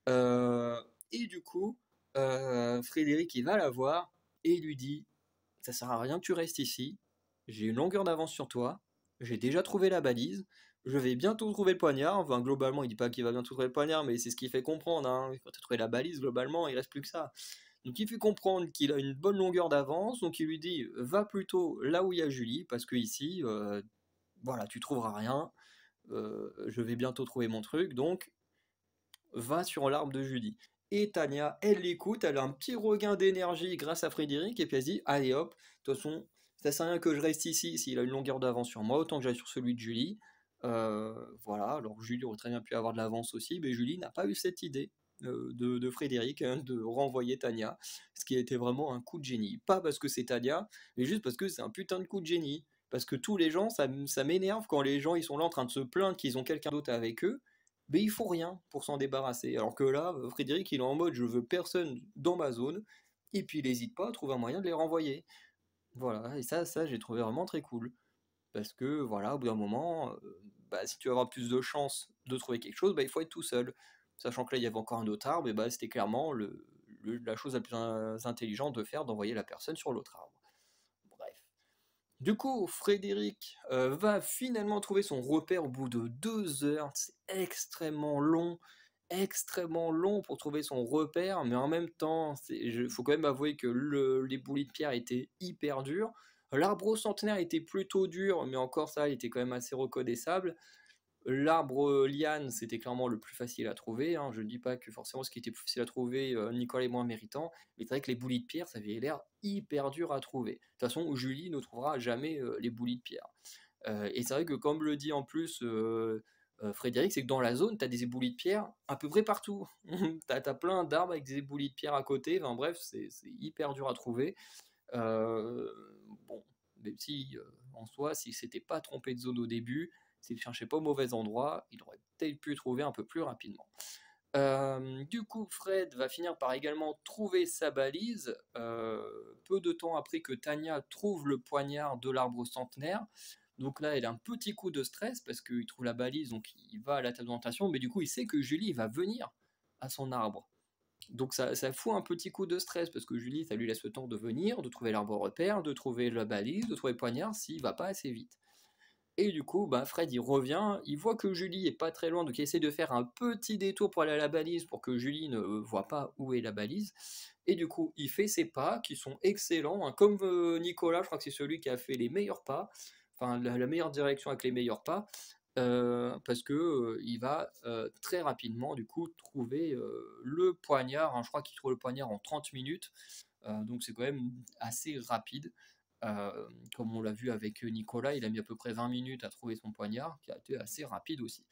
Euh, et du coup, Frédéric il va la voir et il lui dit ça sert à rien que tu restes ici, j'ai une longueur d'avance sur toi, j'ai déjà trouvé la balise, je vais bientôt trouver le poignard. Enfin, globalement, il dit pas qu'il va bientôt trouver le poignard, mais c'est ce qu'il fait comprendre, hein. Quand tu as trouvé la balise, globalement, il reste plus que ça. Donc il fait comprendre qu'il a une bonne longueur d'avance, donc il lui dit va plutôt là où il y a Julie, parce que ici, voilà, tu trouveras rien, je vais bientôt trouver mon truc, donc va sur l'arbre de Julie. Et Tania, elle l'écoute, elle a un petit regain d'énergie grâce à Frédéric, et puis elle se dit, allez hop, de toute façon, ça sert à rien que je reste ici, s'il a une longueur d'avance sur moi, autant que j'aille sur celui de Julie. Voilà, alors Julie aurait très bien pu avoir de l'avance aussi, mais Julie n'a pas eu cette idée de Frédéric, hein, de renvoyer Tania, ce qui a été vraiment un coup de génie. Pas parce que c'est Tania, mais juste parce que c'est un putain de coup de génie. Parce que tous les gens, ça m'énerve quand les gens ils sont là en train de se plaindre qu'ils ont quelqu'un d'autre avec eux, mais il faut rien pour s'en débarrasser. Alors que là, Frédéric, il est en mode je veux personne dans ma zone, et puis il n'hésite pas à trouver un moyen de les renvoyer. Voilà, et ça j'ai trouvé vraiment très cool. Parce que voilà, au bout d'un moment, bah, si tu veux avoir plus de chances de trouver quelque chose, bah, il faut être tout seul. Sachant que là, il y avait encore un autre arbre, et bah, c'était clairement la chose la plus intelligente de faire, d'envoyer la personne sur l'autre arbre. Bref. Du coup, Frédéric va finalement trouver son repère au bout de 2 heures. C'est extrêmement long pour trouver son repère, mais en même temps, il faut quand même avouer que les boulis de pierre étaient hyper durs. L'arbre centenaire était plutôt dur, mais encore ça, il était quand même assez reconnaissable. L'arbre liane, c'était clairement le plus facile à trouver, hein. Je ne dis pas que forcément ce qui était plus facile à trouver, Nicolas est moins méritant, mais c'est vrai que les boulis de pierre, ça avait l'air hyper dur à trouver. De toute façon, Julie ne trouvera jamais les boulis de pierre. Et c'est vrai que comme le dit en plus Frédéric, c'est que dans la zone, tu as des éboulis de pierre à peu près partout. Tu as plein d'arbres avec des éboulis de pierre à côté, enfin bref, c'est hyper dur à trouver. Euh, bon, même si en soi, s'il s'était pas trompé de zone au début, s'il cherchait pas au mauvais endroit, il aurait peut-être pu trouver un peu plus rapidement. Du coup, Fred va finir par également trouver sa balise, peu de temps après que Tania trouve le poignard de l'arbre centenaire. Donc là, elle a un petit coup de stress parce qu'il trouve la balise, donc il va à la table d'orientation, mais du coup, il sait que Julie va venir à son arbre. Donc ça fout un petit coup de stress parce que Julie, ça lui laisse le temps de venir, de trouver l'arbre repère, de trouver la balise, de trouver le poignard s'il va pas assez vite. Et du coup, bah, Fred il revient, il voit que Julie est pas très loin, donc il essaie de faire un petit détour pour aller à la balise pour que Julie ne voit pas où est la balise. Et du coup, il fait ses pas qui sont excellents, hein. Comme Nicolas, je crois que c'est celui qui a fait les meilleurs pas, enfin la meilleure direction avec les meilleurs pas, parce que il va très rapidement du coup trouver le poignard, hein. Je crois qu'il trouve le poignard en 30 minutes, donc c'est quand même assez rapide. Comme on l'a vu avec Nicolas, il a mis à peu près 20 minutes à trouver son poignard, qui a été assez rapide aussi.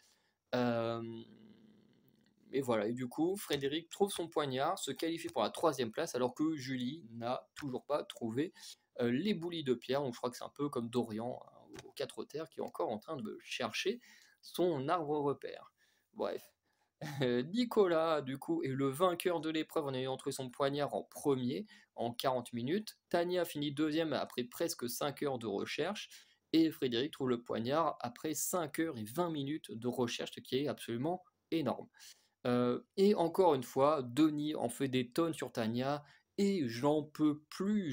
Euh, et voilà, et du coup, Frédéric trouve son poignard, se qualifie pour la troisième place, alors que Julie n'a toujours pas trouvé les boulis de pierre. Donc je crois que c'est un peu comme Dorian, hein, aux quatre terres, qui est encore en train de chercher son arbre repère. Bref. Nicolas, du coup, est le vainqueur de l'épreuve en ayant trouvé son poignard en premier, en 40 minutes. Tania finit deuxième après presque 5 heures de recherche. Et Frédéric trouve le poignard après 5 heures et 20 minutes de recherche, ce qui est absolument énorme. Et encore une fois, Denis en fait des tonnes sur Tania. Et j'en peux plus,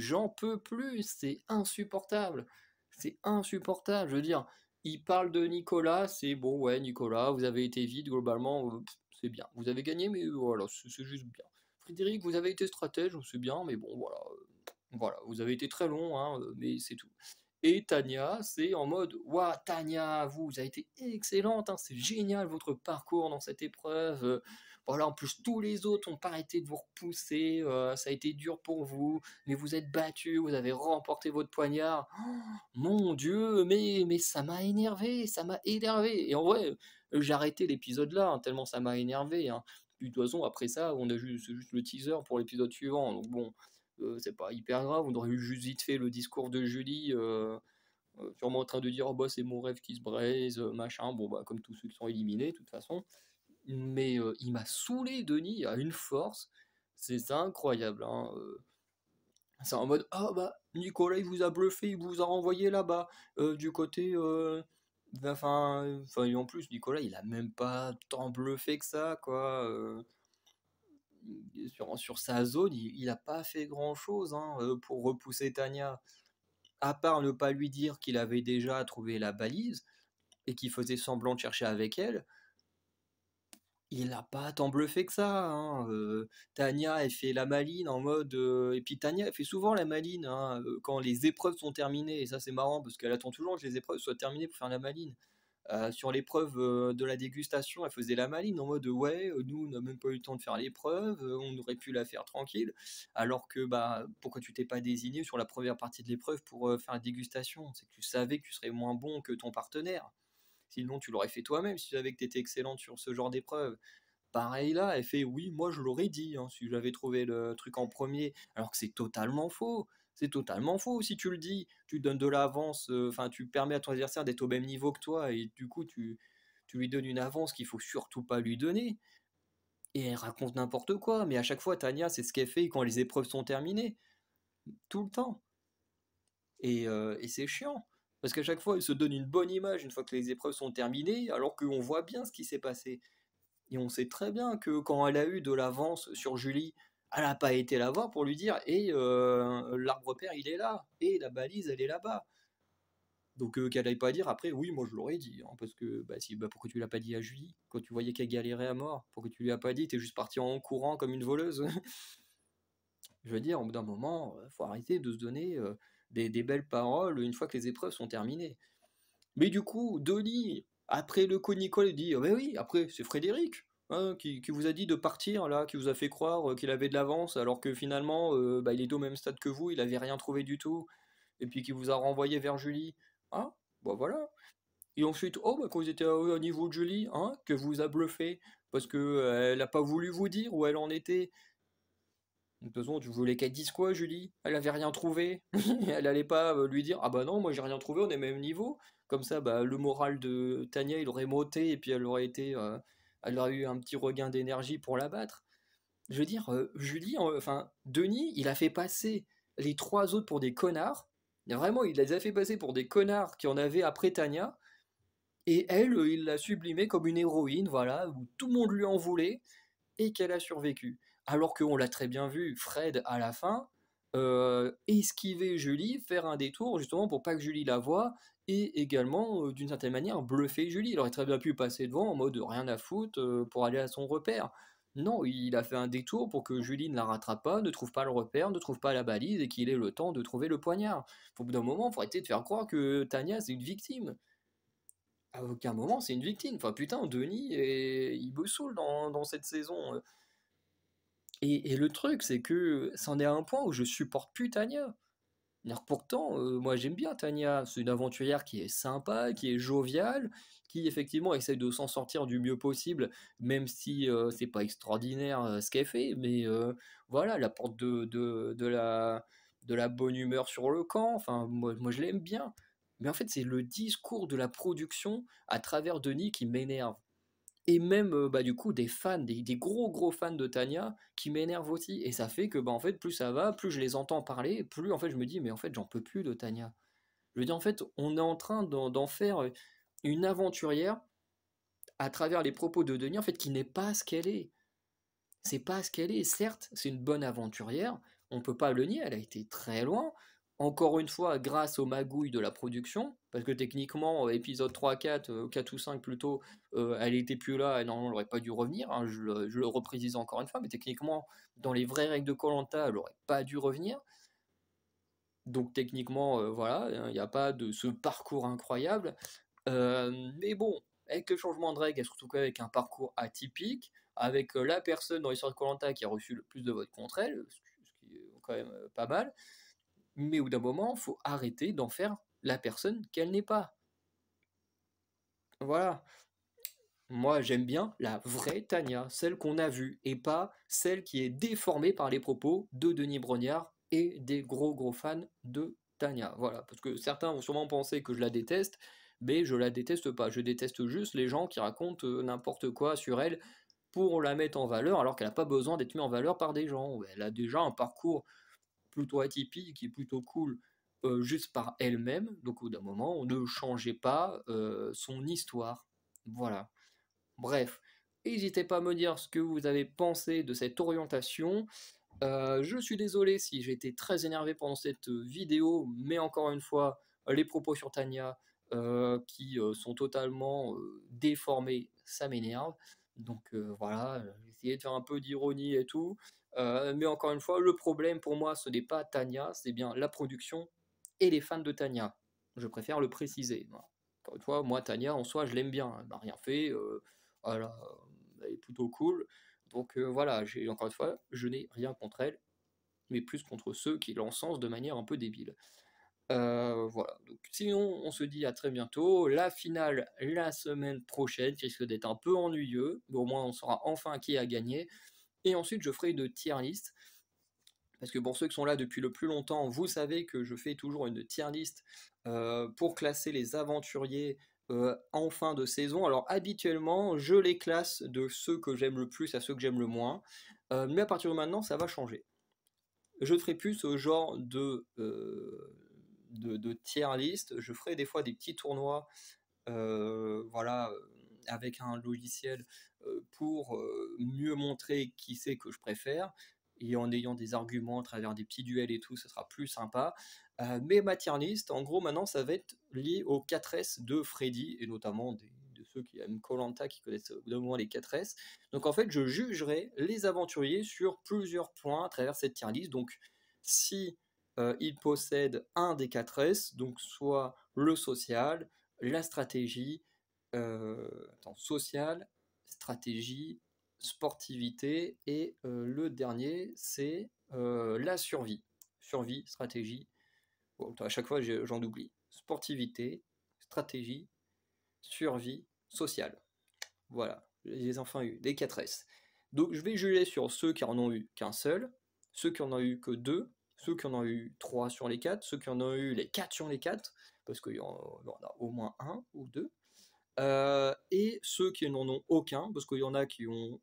c'est insupportable. C'est insupportable, je veux dire. Il parle de Nicolas, c'est bon, ouais, Nicolas, vous avez été vite, globalement, c'est bien. Vous avez gagné, mais voilà, c'est juste bien. Frédéric, vous avez été stratège, c'est bien, mais bon, voilà. Voilà, vous avez été très long, hein, mais c'est tout. Et Tania, c'est en mode waouh, Tania, vous avez été excellente, hein, c'est génial votre parcours dans cette épreuve. Voilà, en plus, tous les autres ont pas arrêté de vous repousser, ça a été dur pour vous, mais vous êtes battus, vous avez remporté votre poignard. Oh, mon Dieu, mais ça m'a énervé, ça m'a énervé. Et en vrai, j'ai arrêté l'épisode là, hein, tellement ça m'a énervé, hein. Puis, de toute façon, après ça, on a juste, c'est juste le teaser pour l'épisode suivant. Donc bon, c'est pas hyper grave. On aurait eu juste vite fait le discours de Julie, sûrement en train de dire oh, bah, c'est mon rêve qui se brise, machin. Bon, bah, comme tous ceux qui sont éliminés, de toute façon. Mais il m'a saoulé, Denis, à une force. C'est incroyable, hein. C'est en mode ah bah Nicolas il vous a bluffé, il vous a renvoyé là-bas du côté enfin et en plus Nicolas il a même pas tant bluffé que ça quoi. Sur sa zone il a pas fait grand-chose hein, pour repousser Tania, à part ne pas lui dire qu'il avait déjà trouvé la balise et qu'il faisait semblant de chercher avec elle. Il a pas tant bluffé que ça, hein. Tania, elle fait la maline en mode. Et puis Tania, elle fait souvent la maline hein, quand les épreuves sont terminées. Et ça, c'est marrant parce qu'elle attend toujours que les épreuves soient terminées pour faire la maline. Sur l'épreuve de la dégustation, elle faisait la maline en mode ouais, nous, on n'a même pas eu le temps de faire l'épreuve, on aurait pu la faire tranquille. Alors que, bah, pourquoi tu t'es pas désigné sur la première partie de l'épreuve pour faire la dégustation? C'est que tu savais que tu serais moins bon que ton partenaire. Sinon, tu l'aurais fait toi-même si tu savais que tu étais excellente sur ce genre d'épreuve. Pareil là, elle fait oui, moi je l'aurais dit hein, si j'avais trouvé le truc en premier, alors que c'est totalement faux. C'est totalement faux si tu le dis, tu donnes de l'avance, enfin tu permets à ton adversaire d'être au même niveau que toi et du coup tu lui donnes une avance qu'il faut surtout pas lui donner. Et elle raconte n'importe quoi, mais à chaque fois Tania c'est ce qu'elle fait quand les épreuves sont terminées, tout le temps. Et c'est chiant, parce qu'à chaque fois elle se donne une bonne image une fois que les épreuves sont terminées, alors qu'on voit bien ce qui s'est passé. Et on sait très bien que quand elle a eu de l'avance sur Julie, elle n'a pas été la voir pour lui dire et l'arbre-père il est là, et la balise elle est là-bas. Donc qu'elle n'aille pas dire après, oui, moi je l'aurais dit, hein, parce que bah, si, bah, pourquoi tu l'as pas dit à Julie quand tu voyais qu'elle galérait à mort? Pourquoi tu lui as pas dit? T'es juste parti en courant comme une voleuse. Je veux dire, au bout d'un moment, faut arrêter de se donner des belles paroles une fois que les épreuves sont terminées. Mais du coup, Denis, après le coup de Nicole, il dit, ah ben oui, après c'est Frédéric hein, qui vous a dit de partir, là, qui vous a fait croire qu'il avait de l'avance, alors que finalement, bah, il est au même stade que vous, il avait rien trouvé du tout, et puis qui vous a renvoyé vers Julie. Ah, bah voilà. Et ensuite, oh, bah, quand vous étiez au niveau de Julie, hein, que vous a bluffé, parce que elle a pas voulu vous dire où elle en était. De toute façon, tu voulais qu'elle dise quoi, Julie? Elle avait rien trouvé. Elle allait pas lui dire, ah bah non, moi j'ai rien trouvé, on est même niveau. Comme ça, bah, le moral de Tania, il aurait monté et puis elle aurait eu un petit regain d'énergie pour la battre. Je veux dire, Julie, enfin, Denis, il a fait passer les trois autres pour des connards. Vraiment, il les a fait passer pour des connards qui en avaient après Tania. Et elle, il l'a sublimée comme une héroïne, voilà, où tout le monde lui en voulait et qu'elle a survécu. Alors qu'on l'a très bien vu, Fred, à la fin, esquiver Julie, faire un détour justement pour pas que Julie la voie, et également, d'une certaine manière, bluffer Julie. Il aurait très bien pu passer devant en mode rien à foutre pour aller à son repère. Non, il a fait un détour pour que Julie ne la rattrape pas, ne trouve pas le repère, ne trouve pas la balise et qu'il ait le temps de trouver le poignard. Au bout d'un moment, il faut arrêter de faire croire que Tania c'est une victime. À aucun moment c'est une victime. Enfin putain, Denis, il me saoule dans cette saison. Et le truc, c'est que c'en est à un point où je supporte plus Tania. C'est-à-dire que pourtant, moi j'aime bien Tania. C'est une aventurière qui est sympa, qui est joviale, qui effectivement essaie de s'en sortir du mieux possible, même si c'est pas extraordinaire ce qu'elle fait. Mais voilà, elle apporte de la bonne humeur sur le camp. Enfin, moi je l'aime bien. Mais en fait, c'est le discours de la production à travers Denis qui m'énerve. Et même, bah, du coup, des fans, des gros gros fans de Tania qui m'énervent aussi. Et ça fait que, bah, en fait, plus ça va, plus je les entends parler, plus en fait je me dis, mais en fait, j'en peux plus de Tania. Je veux dire, en fait, on est en train d'en faire une aventurière à travers les propos de Denis, en fait, qui n'est pas ce qu'elle est. C'est pas ce qu'elle est. Certes, c'est une bonne aventurière, on peut pas le nier, elle a été très loin. Encore une fois, grâce aux magouilles de la production, parce que techniquement, épisode 3, 4, 4 ou 5 plutôt, elle était plus là et normalement elle aurait pas dû revenir, hein, je le reprécise encore une fois, mais techniquement, dans les vraies règles de koh elle aurait pas dû revenir. Donc techniquement, voilà, il n'y a pas de ce parcours incroyable. Mais bon, avec le changement de règles et surtout qu'avec un parcours atypique, avec la personne dans l'histoire de koh qui a reçu le plus de votes contre elle, ce qui est quand même pas mal. Mais au bout d'un moment, faut arrêter d'en faire la personne qu'elle n'est pas. Voilà. Moi, j'aime bien la vraie Tania, celle qu'on a vue, et pas celle qui est déformée par les propos de Denis Brognard et des gros fans de Tania. Voilà, parce que certains vont sûrement penser que je la déteste, mais je la déteste pas. Je déteste juste les gens qui racontent n'importe quoi sur elle pour la mettre en valeur, alors qu'elle n'a pas besoin d'être mise en valeur par des gens. Elle a déjà un parcours plutôt atypique, qui est plutôt cool, juste par elle-même. Donc au bout d'un moment, on ne changeait pas son histoire. Voilà. Bref, n'hésitez pas à me dire ce que vous avez pensé de cette orientation. Je suis désolé si j'ai été très énervé pendant cette vidéo, mais encore une fois, les propos sur Tania qui sont totalement déformés, ça m'énerve. Donc voilà, j'ai essayé de faire un peu d'ironie et tout. Mais encore une fois, le problème pour moi, ce n'est pas Tania, c'est bien la production et les fans de Tania. Je préfère le préciser. Voilà. Encore une fois, moi, Tania, en soi, je l'aime bien. Elle m'a rien fait. Voilà, elle est plutôt cool. Donc voilà, encore une fois, je n'ai rien contre elle, mais plus contre ceux qui l'encensent de manière un peu débile. Voilà, donc sinon on se dit à très bientôt. La finale la semaine prochaine, qui risque d'être un peu ennuyeux, mais au moins on saura enfin qui a gagné. Et ensuite je ferai une tier list, parce que pour ceux qui sont là depuis le plus longtemps, vous savez que je fais toujours une tier list pour classer les aventuriers en fin de saison. Alors habituellement, je les classe de ceux que j'aime le plus à ceux que j'aime le moins, mais à partir de maintenant, ça va changer. Je ne ferai plus ce genre de tier list. Je ferai des fois des petits tournois, voilà, avec un logiciel pour mieux montrer qui c'est que je préfère, et en ayant des arguments à travers des petits duels et tout, ça sera plus sympa. Mais ma tier list, en gros, maintenant, ça va être lié aux 4S de Freddy, et notamment de ceux qui aiment koh qui connaissent au bout d'un moment les 4S. Donc en fait, je jugerai les aventuriers sur plusieurs points à travers cette tier list. Donc si ils possèdent un des 4S, donc soit le social, la stratégie, social, stratégie, sportivité, et le dernier, c'est la survie. Survie, stratégie, bon, à chaque fois j'en oublie. Sportivité, stratégie, survie, sociale. Voilà, je les ai enfin eu, des 4S. Donc je vais juger sur ceux qui en ont eu qu'un seul, ceux qui en ont eu que deux, ceux qui en ont eu 3 sur les 4, ceux qui en ont eu les 4 sur les 4, parce qu'il y en a au moins un ou deux, et ceux qui n'en ont aucun, parce qu'il y en a qui ont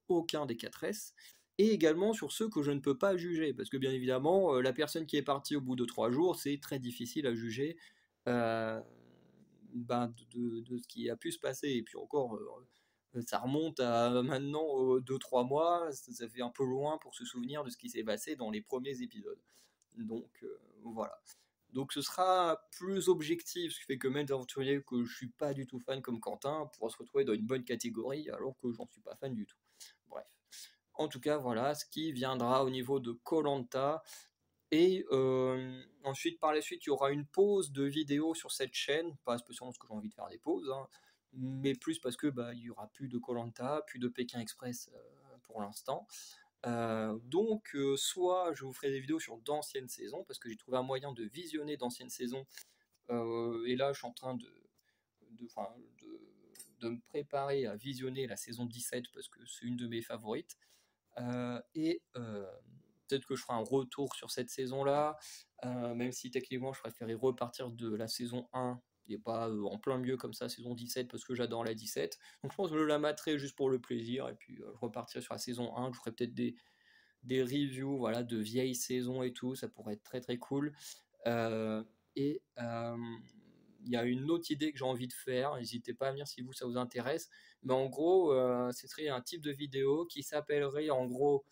aucun des 4S, et également sur ceux que je ne peux pas juger, parce que bien évidemment, la personne qui est partie au bout de 3 jours, c'est très difficile à juger de ce qui a pu se passer, et puis encore, ça remonte à maintenant 2-3 mois, ça fait un peu loin pour se souvenir de ce qui s'est passé dans les premiers épisodes. Donc voilà. Donc ce sera plus objectif, ce qui fait que même des aventuriers que je suis pas du tout fan comme Quentin pourra se retrouver dans une bonne catégorie alors que j'en suis pas fan du tout. Bref. En tout cas, voilà ce qui viendra au niveau de koh. Et ensuite, par la suite, il y aura une pause de vidéos sur cette chaîne, pas spécialement parce que j'ai envie de faire des pauses, hein, mais plus parce que il y aura plus de koh, plus de Pékin Express pour l'instant. Donc, soit je vous ferai des vidéos sur d'anciennes saisons, parce que j'ai trouvé un moyen de visionner d'anciennes saisons, et là je suis en train de, enfin, de me préparer à visionner la saison 17, parce que c'est une de mes favorites, et peut-être que je ferai un retour sur cette saison-là, même si techniquement je préférais repartir de la saison 1, et pas en plein milieu comme ça, saison 17, parce que j'adore la 17. Donc je pense que je la materai juste pour le plaisir, et puis je repartirai sur la saison 1, je ferai peut-être des reviews, voilà, de vieilles saisons et tout, ça pourrait être très très cool. Et il y a une autre idée que j'ai envie de faire, n'hésitez pas à me dire si ça vous intéresse, mais en gros, ce serait un type de vidéo qui s'appellerait en gros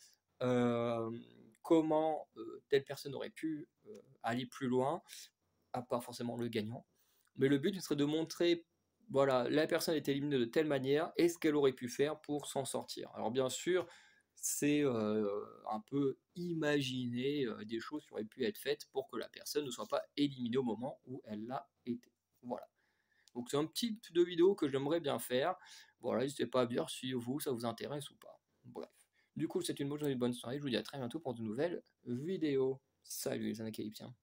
comment telle personne aurait pu aller plus loin, à part forcément le gagnant. Mais le but serait de montrer, voilà, la personne est éliminée de telle manière et ce qu'elle aurait pu faire pour s'en sortir. Alors bien sûr, c'est un peu imaginer des choses qui auraient pu être faites pour que la personne ne soit pas éliminée au moment où elle l'a été. Voilà. Donc c'est un petit type de vidéo que j'aimerais bien faire. Voilà, n'hésitez pas à me dire si vous, ça vous intéresse ou pas. Bref. Du coup, c'est une bonne journée, une bonne soirée. Je vous dis à très bientôt pour de nouvelles vidéos. Salut les Anacalyptiens.